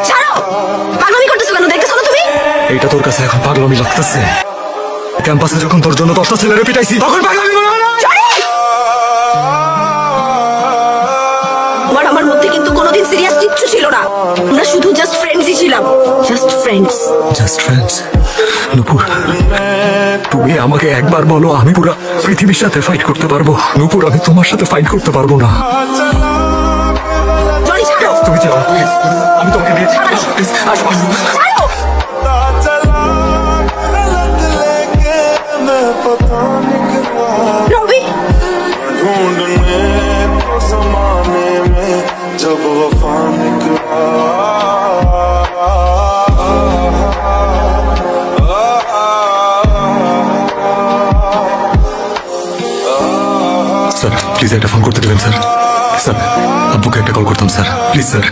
ছাড়ো, পাগলামি করতেছো কেন? দেখতেছো না তুমি? এইটা তোর কাছে এখন পাগলামি লাগতেছে? ক্যাম্পাসে যখন তোর জন্য 10টা ছেলেরে পিটাইছি তখন পাগলামি মনে হয় না? আমার মধ্যে কিন্তু কোনোদিন সিরিয়াস কিচ্ছু ছিল না। আমরা শুধু জাস্ট ফ্রেন্ডসই ছিলাম, just friends. Just friends? Nupur, তুমি আমাকে একবার বলো, আমি পুরো পৃথিবীর সাথে ফাইট করতে পারবো। নূপুর, আমি তোমার সাথে ফাইট করতে পারবো না। তুমি যাও, আমি তোমাকে নিয়ে আসবো। রবি, जब वफा निकला স্যার প্লিজ একটা ফোন করতে দেবেন স্যার। স্যার আব্বুকে একটা কল করতাম স্যার, প্লিজ স্যার।